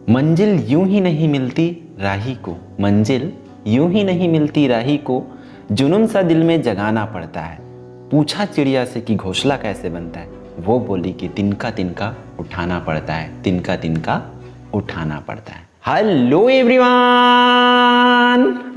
मंजिल यूं ही नहीं मिलती राही को, मंजिल यूं ही नहीं मिलती राही को, जुनून सा दिल में जगाना पड़ता है। पूछा चिड़िया से कि घोंसला कैसे बनता है, वो बोली कि तिनका तिनका उठाना पड़ता है, तिनका तिनका उठाना पड़ता है। हेलो एवरीवन,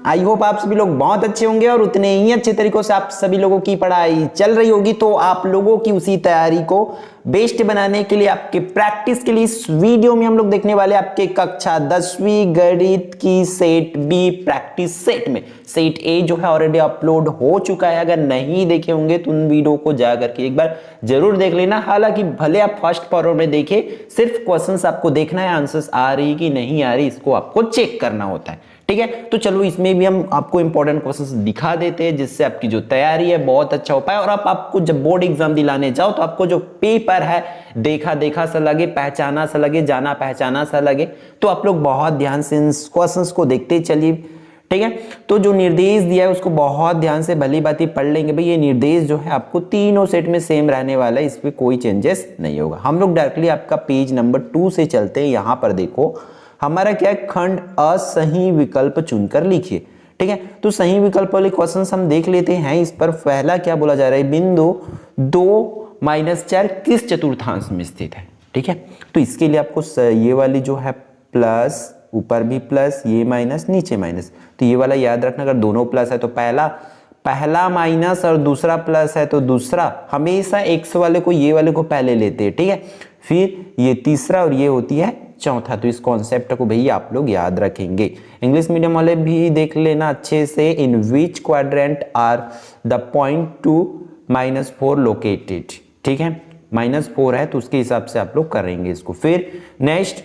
आई होप आप सभी लोग बहुत अच्छे होंगे और उतने ही अच्छे तरीकों से आप सभी लोगों की पढ़ाई चल रही होगी। तो आप लोगों की उसी तैयारी को बेस्ट बनाने के लिए, आपके प्रैक्टिस के लिए इस वीडियो में हम लोग देखने वाले आपके कक्षा 10वीं गणित की सेट बी प्रैक्टिस सेट में। सेट ए जो है ऑलरेडी अपलोड हो चुका है, अगर नहीं देखे होंगे तो उन वीडियो को जा करके एक बार जरूर देख लेना। हालांकि भले आप फर्स्ट फॉरवर्ड में देखे, सिर्फ क्वेश्चंस आपको देखना है, आंसर्स आ रही कि नहीं आ रही इसको आपको चेक करना होता है, ठीक है। तो चलो इसमें भी हम आपको इंपॉर्टेंट क्वेश्चंस दिखा देते हैं, जिससे आपकी जो तैयारी है बहुत अच्छा हो पाए और आपको जब बोर्ड एग्जाम दिलाने जाओ तो आपको जो पेपर है देखा देखा सा लगे, पहचाना सा लगे, जाना पहचाना सा लगे। तो आप लोग बहुत ध्यान से इन क्वेश्चंस को देखते चलिए, ठीक है। तो जो निर्देश दिया है उसको बहुत ध्यान से भली बात पढ़ लेंगे भाई। ये निर्देश जो है आपको तीनों सेट में सेम रहने वाला है, इसमें कोई चेंजेस नहीं होगा। हम लोग डायरेक्टली आपका पेज नंबर 2 से चलते हैं। यहां पर देखो हमारा क्या है, खंड असही विकल्प चुनकर लिखिए, ठीक है। तो सही विकल्प वाले क्वेश्चन हम देख लेते हैं। इस पर पहला क्या बोला जा रहा है, बिंदु 2-4 किस चतुर्थांश में स्थित है, ठीक है। तो इसके लिए आपको ये वाली जो है प्लस, ऊपर भी प्लस, ये माइनस, नीचे माइनस। तो ये वाला याद रखना, अगर दोनों प्लस है तो पहला माइनस और दूसरा प्लस है तो दूसरा, हमेशा एक्स वाले को ये वाले को पहले लेते हैं, ठीक है। फिर ये तीसरा और ये होती है चौथा। तो इस कॉन्सेप्ट को भैया आप लोग याद रखेंगे। इंग्लिश मीडियम वाले भी देख लेना अच्छे से। In which quadrant are the point 2-4 located, ठीक है। -4 है तो उसके हिसाब से आप लोग करेंगे इसको। फिर नेक्स्ट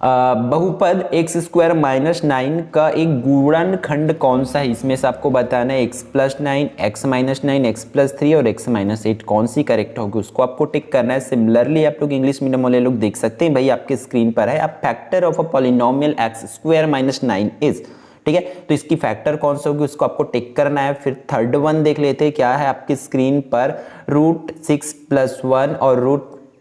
बहुपद x² - 9 का एक गुणनखंड कौन सा है, इसमें से आपको बताना है x + 9, x - 9, x + 3 और x - 8 कौन सी करेक्ट होगी, उसको आपको टिक करना है। सिमिलरली आप लोग इंग्लिश मीडियम वाले लोग देख सकते हैं भाई, आपके स्क्रीन पर है, अब factor of a polynomial x² - 9 is, ठीक है। तो इसकी फैक्टर कौन सा होगी उसको आपको टिक करना है। फिर थर्ड वन देख लेते हैं, क्या है आपकी स्क्रीन पर, √6 + 1 और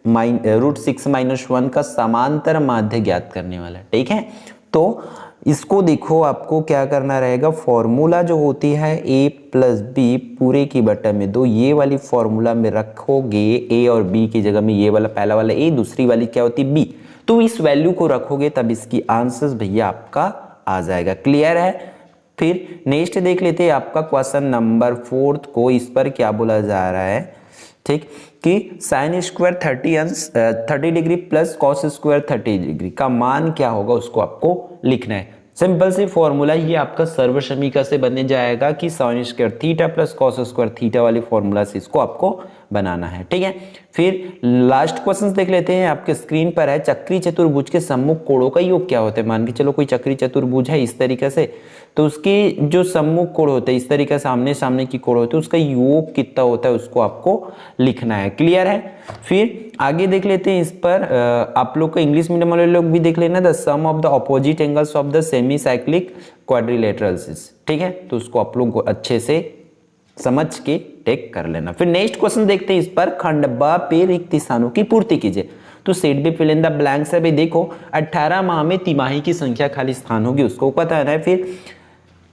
√6 - 1 का समांतर माध्य ज्ञात करने वाला, ठीक है। तो इसको देखो, आपको क्या करना रहेगा, फॉर्मूला जो होती है a + b पूरे की बटा में 2, ये वाली फॉर्मूला में रखोगे a और b की जगह में ये वाला, पहला वाला a, दूसरी वाली क्या होती है b। तो इस वैल्यू को रखोगे तब इसकी आंसर्स भैया आपका आ जाएगा। क्लियर है। फिर नेक्स्ट देख लेते हैं आपका क्वेश्चन नंबर 4 को। इस पर क्या बोला जा रहा है, ठीक, कि sin² 30 degree plus cos² 30 degree का मान क्या होगा उसको आपको लिखना है। सिंपल सी फॉर्मूला ये आपका सर्व समीकरण से बनने जाएगा कि sin² theta plus cos² theta वाली फॉर्मूला से इसको आपको बनाना है, ठीक है। फिर लास्ट क्वेश्चन देख लेते हैं, आपके स्क्रीन पर है, चक्री चतुर्भुज के सम्मुख कोणों का योग क्या होता है। मान के चलो कोई चक्री चतुर्भुज है इस तरीके से, तो उसकी जो सम्मुख कोण होते हैं इस तरीके से आमने सामने की कोण होती है, उसका योग कितना होता है उसको आपको लिखना है। क्लियर है। फिर आगे देख लेते हैं, इस पर आप लोग को इंग्लिश मीडियम वाले लोग भी देख लेना, the sum of the opposite angles of the semi cyclic quadrilaterals, ठीक है। तो उसको आप लोग अच्छे से समझ के टेक कर लेना। फिर नेक्स्ट क्वेश्चन देखते हैं, इस पर खंड ब पे रिक्त स्थानों की पूर्ति कीजिए। तो set B fill in the blanks है भाई। देखो 18 माह में तिमाही की संख्या खाली स्थान होगी उसको पता है ना। फिर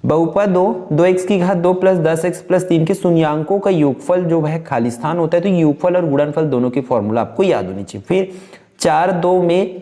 बहुपद 2x की घात 2 + 10x + 3 के शून्यांकों का योगफल जो है खाली स्थान होता है। तो योगफल और गुणनफल दोनों की फॉर्मूला आपको याद होनी चाहिए। फिर 4-2 में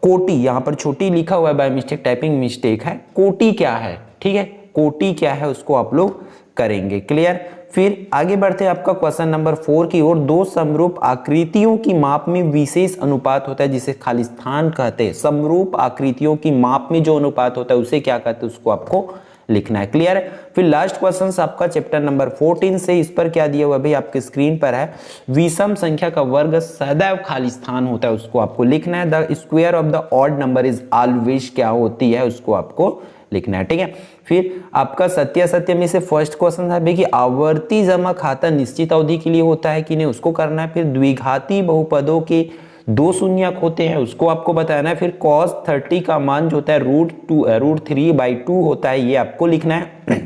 कोटि, यहाँ पर छोटी लिखा हुआ है, बाय मिस्टेक टाइपिंग मिस्टेक है, कोटि क्या है, ठीक है, कोटि क्या है उसको आप लोग करेंगे। क्लियर। फिर आगे बढ़ते हैं आपका क्वेश्चन नंबर 4 की ओर। दो समरूप आकृतियों की माप में विशेष अनुपात होता है जिसे खाली स्थान कहते हैं। समरूप आकृतियों की माप में जो अनुपात होता है उसे क्या कहते हैं उसको आपको लिखना है। क्लियर है। फिर लास्ट क्वेश्चन आपका चैप्टर नंबर 14 से, इस पर क्या दिया हुआ भाई आपके स्क्रीन पर है, विषम संख्या का वर्ग सदैव खाली स्थान होता है उसको आपको लिखना है। The square of the odd number is always क्या होती है उसको आपको लिखना है, ठीक है। फिर आपका सत्यासत्य में से फर्स्ट क्वेश्चन है भाई कि आवर्ती जमा खाता निश्चित अवधि के लिए होता है कि नहीं उसको करना है। फिर द्विघाती बहुपदों के 2 शून्यक होते हैं उसको आपको बताना है। फिर cos 30 का मान जो होता है √3/2 होता है, ये आपको लिखना है।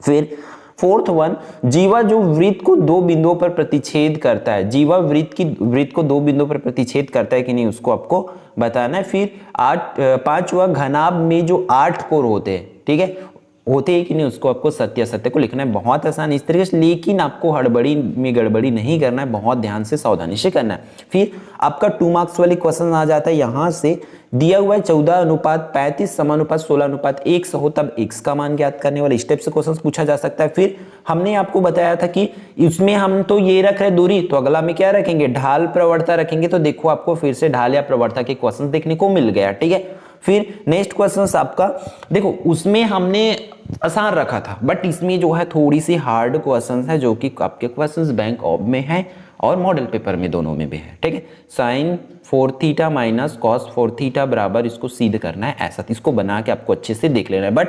फिर फोर्थ वन, जीवा जो वृत्त को दो बिंदुओं पर प्रतिच्छेद करता है, जीवा वृत्त को दो बिंदुओं पर प्रतिच्छेद करता है कि नहीं उसको आपको बताना है। फिर पांचवा, घनाभ में जो 8 कोर होते हैं, ठीक है, होते हैं कि नहीं उसको आपको सत्य असत्य को लिखना है। बहुत आसान इस तरीके से, लेकिन आपको हड़बड़ी में गड़बड़ी नहीं करना है, बहुत ध्यान से सावधानी से करना है। फिर आपका 2 मार्क्स वाली क्वेश्चन आ जाता है, यहां से दिया हुआ है 14:35 समानुपात 16:1 हो तब x का मान ज्ञात करने वाले स्टेप से क्वेश्चन पूछा जा सकता है। फिर हमने आपको बताया था कि इसमें हम तो ये रख रहे दूरी, तो अगला में क्या रखेंगे, ढाल प्रवणता रखेंगे। तो देखो आपको फिर से ढाल या प्रवणता के क्वेश्चन देखने को मिल गया, ठीक है। फिर नेक्स्ट क्वेश्चन आपका देखो, उसमें हमने आसान रखा था, बट इसमें जो है थोड़ी सी हार्ड क्वेश्चंस है, जो कि आपके क्वेश्चंस बैंक ऑफ में है और मॉडल पेपर में, दोनों में भी है, ठीक है। Sine 4 theta minus cos 4 theta बराबर, इसको सिद्ध करना है ऐसा, इसको बना के आपको अच्छे से देख लेना है। बट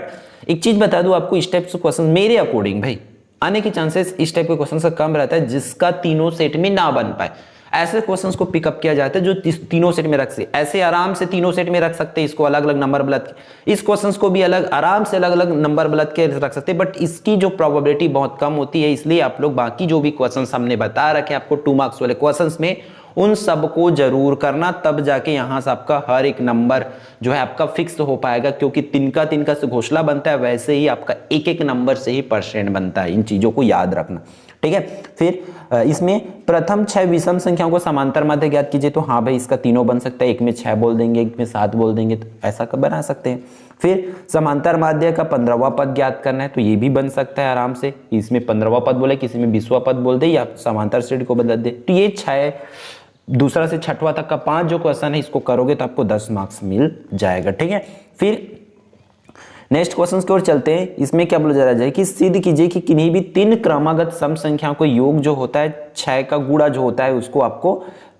एक चीज बता दूं आपको, इस टाइप से क्वेश्चन मेरे अकॉर्डिंग भाई आने के चांसेस इस टाइप के क्वेश्चन से कम रहता है, जिसका तीनों सेट में ना बन पाए। ऐसे क्वेश्चंस को पिकअप किया जाता है जो तीनों सेट में रख सकते, ऐसे आराम से तीनों सेट में रख सकते हैं, इसको अलग अलग नंबर बलत के, इस क्वेश्चंस को भी अलग आराम से अलग अलग नंबर बलत के रख सकते हैं, बट इसकी जो प्रोबेबिलिटी बहुत कम होती है। इसलिए आप लोग बाकी जो भी क्वेश्चंस हमने बता रखे आपको 2 मार्क्स वाले क्वेश्चंस में, उन सबको जरूर करना, तब जाके यहां से आपका हर एक नंबर जो है आपका फिक्स हो पाएगा, क्योंकि तिनका से घोषणा बनता है, वैसे ही आपका एक एक नंबर से ही परसेंट बनता है। इन चीजों को याद रखना, ठीक है। फिर इसमें प्रथम 6 विषम संख्याओं को समांतर माध्य ज्ञात कीजिए, तो हाँ भाई इसका तीनों बन सकता है, एक में 6 बोल देंगे, एक में 7 बोल देंगे, तो ऐसा बना सकते हैं। फिर समांतर माध्य का 15वां पद ज्ञात करना है, तो ये भी बन सकता है आराम से, इसमें 15वां पद बोले, किसी में 20वां पद बोल दे, या समांतर श्रेणी को बदल दे। तो ये 6 दूसरा से 6वां तक का 5 जो क्वेश्चन है, इसको करोगे तो आपको 10 मार्क्स मिल जाएगा, ठीक है। फिर नेक्स्ट क्वेश्चन की ओर चलते हैं। इसमें क्या बोला जा रहा है कि सिद्ध कीजिए कि किन्हीं भी 3 क्रमागत सम संख्याओं को योग जो होता है 6 का गुणा जो होता है उसको आपको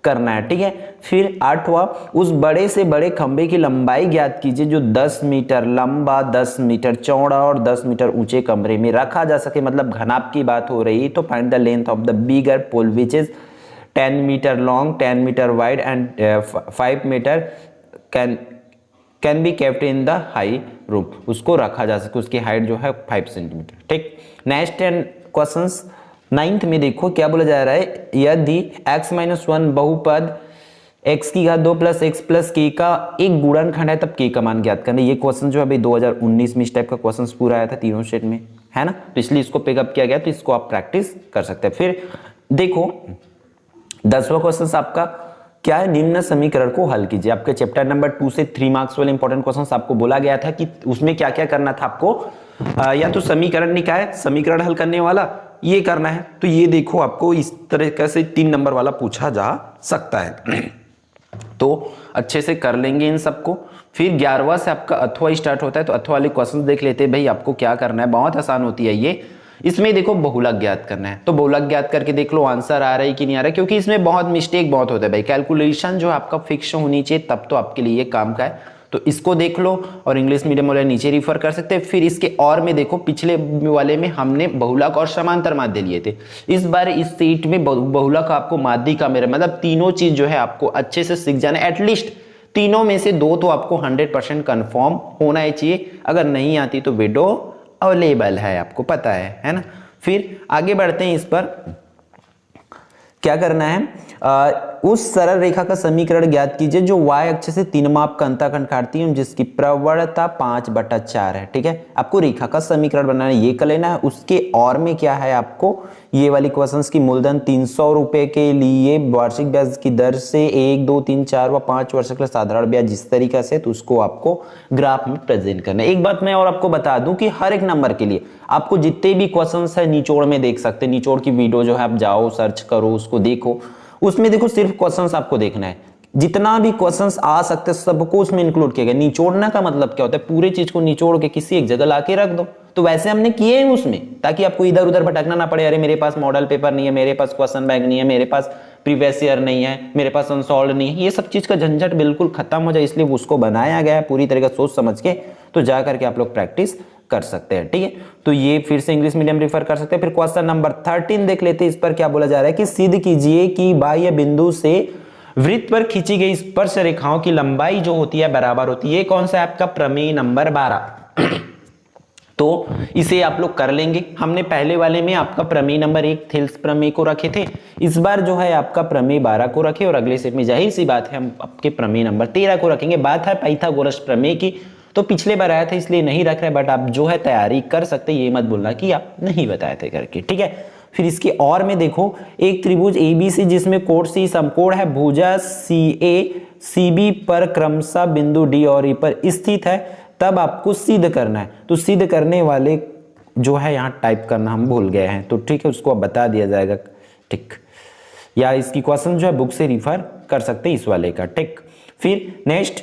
करना है, ठीक है। फिर 8वां, उस बड़े से बड़े खंबे की लंबाई ज्ञात कीजिए जो 10 मीटर लंबा, 10 मीटर चौड़ा और 10 मीटर ऊंचे कमरे में रखा जा सके, मतलब घनाभ की बात हो रही। तो find the length of the bigger pole which is 10 metre long, 10 metre wide and 5 metre can be kept in the high room, उसको रखा जा सके, उसकी हाइट जो है 5 सेंटीमीटर, ठीक। नेक्स्ट एंड क्वेश्चंस 9th में देखो क्या बोला जा रहा है, यदि x-1 बहुपद x की घात 2 प्लस x प्लस k का एक गुणनखंड है तब k का मान ज्ञात करना। ये क्वेश्चन जो है भाई 2019 में इस टाइप का क्वेश्चन पूरा आया था तीनों सेट में, है ना, तो इसलिए इसको पिकअप किया गया, तो इसको आप प्रैक्टिस कर सकते हैं। फिर देखो 10वां क्वेश्चन आपका क्या है, निम्न समीकरण को हल कीजिए। आपके चैप्टर नंबर 2 से 3 मार्क्स वाले इंपॉर्टेंट क्वेश्चंस आपको बोला गया था कि उसमें क्या क्या करना था आपको, या तो समीकरण निकाय, समीकरण हल करने वाला ये करना है। तो ये देखो आपको इस तरीके से 3 नंबर वाला पूछा जा सकता है, तो अच्छे से कर लेंगे इन सबको। फिर 11वां से आपका अथवा स्टार्ट होता है, तो अथवा वाले क्वेश्चंस देख लेते हैं भाई। आपको क्या करना है, बहुत आसान होती है ये। इसमें देखो बहुलक ज्ञात करना है, तो बहुलक ज्ञात करके देख लो आंसर आ रहा है कि नहीं आ रहा है, क्योंकि इसमें बहुत मिस्टेक बहुत होता है भाई। कैलकुलेशन जो आपका फिक्स होनी चाहिए, तब तो आपके लिए काम का है। तो इसको देख लो, और इंग्लिश मीडियम वाले नीचे रिफर कर सकते हैं। फिर इसके और में देखो, पिछले वाले में हमने बहुलक और समांतर माध्य लिए थे, इस बार इस सीट में बहुलक आपको माध्य का मेरा मतलब तीनों चीज जो है आपको अच्छे से सीख जाना है। एटलीस्ट तीनों में से 2 तो आपको 100% कंफर्म होना ही चाहिए। अगर नहीं आती तो वीडियो अवेलेबल है, आपको पता है ना। फिर आगे बढ़ते हैं, इस पर क्या करना है, उस सरल रेखा का समीकरण ज्ञात कीजिए जो y अक्ष से 3 माप का अंतःखंड काटती है, जिसकी प्रवणता 5/4 है, ठीक है। आपको रेखा का समीकरण बनाना है, ये कर लेना है। उसके और में क्या है, आपको ये वाली क्वेश्चंस की मूलधन 300 रुपए के लिए वार्षिक ब्याज की दर से 1, 2, 3, 4 व 5 वर्ष के लिए साधारण ब्याज जिस तरीके से, तो उसको आपको ग्राफ में प्रेजेंट करना है। एक बात मैं और आपको बता दूं कि हर एक नंबर के लिए आपको जितने भी क्वेश्चंस है निचोड़ में देख सकते हैं। निचोड़ की वीडियो जो है आप जाओ सर्च करो, उसको देखो, उसमें देखो सिर्फ क्वेश्चंस आपको देखना है, जितना भी क्वेश्चंस आ सकते हैं सबको उसमें इंक्लूड किया गया। निचोड़ना का मतलब क्या होता है, पूरी चीज को निचोड़ के किसी एक जगह लाके रख दो। तो वैसे हमने किए हैं उसमें, ताकि आपको इधर उधर भटकना ना पड़े। अरे मेरे पास मॉडल पेपर नहीं है, मेरे पास क्वेश्चन बैंक नहीं है, मेरे पास प्रीवियस ईयर नहीं है, मेरे पास अनसॉल्व नहीं है, ये सब चीज का झंझट बिल्कुल खत्म हो जाए, इसलिए उसको बनाया गया है पूरी तरह सोच समझ के। तो जा करके आप लोग प्रैक्टिस कर सकते हैं, ठीक है। तो ये फिर से इंग्लिश मीडियम रेफर कर सकते हैं। फिर क्वेश्चन नंबर 13 देख लेते हैं। इस पर क्या बोला जा रहा है कि सिद्ध कीजिए कि बाह्य बिंदु से वृत्त पर खींची गई स्पर्श रेखाओं की लंबाई जो होती है बराबर होती है। ये कौन सा है आपका प्रमेय नंबर 12। तो इसे आप लोग कर लेंगे। हमने पहले वाले में आपका प्रमेय नंबर 1 थेल्स प्रमेय को रखे थे, इस बार जो है आपका प्रमेय 12 को रखे और अगले सेट में जाहिर सी बात है हम आपके प्रमेय नंबर 13 को रखेंगे। बात है पाइथागोरस प्रमेय की, तो पिछले बार आया था इसलिए नहीं रख रहे, बट आप जो है तैयारी कर सकते, ये मत बोलना कि आप नहीं बताए थे करके, ठीक है। फिर इसके और में देखो, एक त्रिभुज ABC जिसमें कोण C समकोण है, भुजा CA CB पर क्रमशः बिंदु D और E पर स्थित है, तब आपको सिद्ध करना है। तो सिद्ध करने वाले जो है यहाँ टाइप करना हम भूल गए हैं, तो ठीक है उसको अब बता दिया जाएगा, ठीक। या इसकी क्वेश्चन जो है बुक से रिफर कर सकते हैं इस वाले का, ठीक। फिर नेक्स्ट,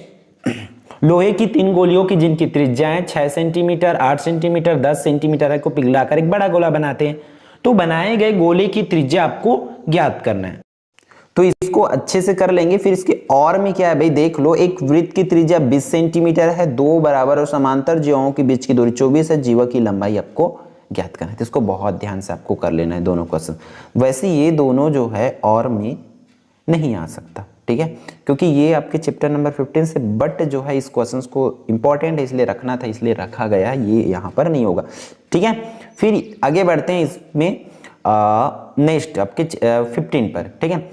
लोहे की 3 गोलियों की जिनकी त्रिज्याएं 6 सेंटीमीटर 8 सेंटीमीटर 10 सेंटीमीटर है को पिघलाकर एक बड़ा गोला बनाते हैं। तो बनाए गए गोले की त्रिज्या आपको ज्ञात करना है, तो इसको अच्छे से कर लेंगे। फिर इसके और में क्या है भाई, देख लो, एक वृत्त की त्रिज्या 20 सेंटीमीटर है, 2 बराबर और समांतर जीवों के बीच की दूरी 24 है, जीवा की लंबाई आपको ज्ञात करना है। तो इसको बहुत ध्यान से आपको कर लेना है दोनों क्वेश्चन। वैसे ये दोनों जो है और में नहीं आ सकता, ठीक है, क्योंकि ये आपके चैप्टर नंबर 15 से, बट जो है इस क्वेश्चन को इंपॉर्टेंट है इसलिए रखना था, इसलिए रखा गया, ये यहाँ पर नहीं होगा, ठीक है। फिर आगे बढ़ते हैं इसमें नेक्स्ट आपके 15 पर, ठीक है।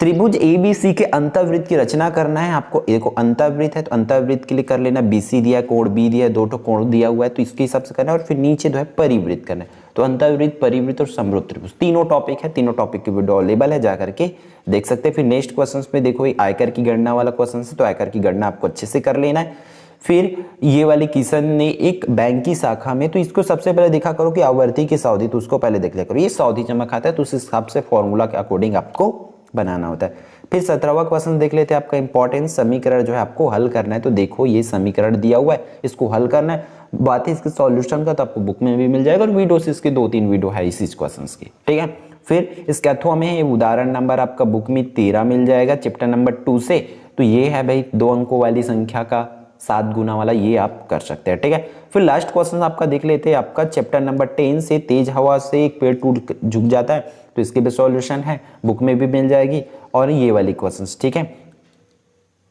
त्रिभुज ABC के अंतःवृत्त की रचना करना है आपको। देखो अंतःवृत्त है तो अंतःवृत्त के लिए कर लेना, BC दिया है, कोण B दिया है, 2 ठो कोण दिया हुआ है, तो इसके हिसाब से करना है। और फिर नीचे जो है परिवृत्त करना है, तो अंतःवृत्त, परिवृत्त और समरूप त्रिभुज तीनों टॉपिक है, तीनों टॉपिक की वीडियो अवेलेबल है, जाकर के देख सकते हैं। फिर नेक्स्ट क्वेश्चन में देखो आयकर की गणना वाला क्वेश्चन है, तो आयकर की गणना आपको अच्छे से कर लेना है। फिर ये वाली किशन ने एक बैंक की शाखा में, तो इसको सबसे पहले देखा करो कि आवर्ती की सावधि, तो उसको पहले देख लिया करो, ये सावधि जमा खाता है तो उस हिसाब से फॉर्मूला के अकॉर्डिंग आपको बनाना होता है। फिर 17वां क्वेश्चन देख लेते हैं, आपका इंपॉर्टेंट समीकरण जो है आपको हल करना है। तो देखो ये समीकरण दिया हुआ है, इसको हल करना है। बात है इसके सॉल्यूशन का तो आपको बुक में भी मिल जाएगा, और वीडियो से इसके 2-3 वीडियो है इसी क्वेश्चन की, ठीक है। फिर इसके अथवा में उदाहरण नंबर आपका बुक में 13 मिल जाएगा चैप्टर नंबर 2 से। तो ये है भाई 2 अंकों वाली संख्या का 7 गुना वाला, ये आप कर सकते हैं, ठीक है। फिर लास्ट क्वेश्चन आपका देख लेते हैं, आपका चैप्टर नंबर 10 से, तेज हवा से एक पेड़ टूट झुक जाता है, तो इसके भी सॉल्यूशन है, बुक में भी मिल जाएगी। और ये वाली क्वेश्चंस, ठीक है,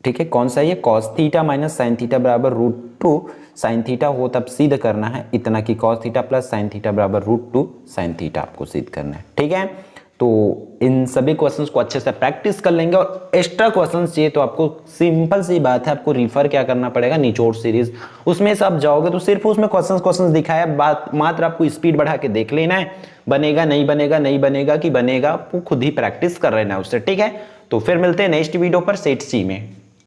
ठीक है। कौन सा ये, cos theta minus sine theta बराबर √2 साइन थीटा हो तब सिद्ध करना है, इतना की cos theta plus sine theta बराबर √2 साइन थीटा आपको सिद्ध करना है, ठीक है। तो इन सभी क्वेश्चंस को अच्छे से प्रैक्टिस कर लेंगे, और एक्स्ट्रा क्वेश्चंस चाहिए तो आपको सिंपल सी बात है, आपको रिफर क्या करना पड़ेगा, निचोड़ सीरीज, उसमें से आप जाओगे तो सिर्फ उसमें क्वेश्चंस दिखाया, बात मात्र आपको स्पीड बढ़ा के देख लेना है, बनेगा नहीं बनेगा, नहीं बनेगा कि बनेगा, आपको खुद ही प्रैक्टिस कर लेना है उससे, ठीक है। तो फिर मिलते हैं नेक्स्ट वीडियो पर सेट C में।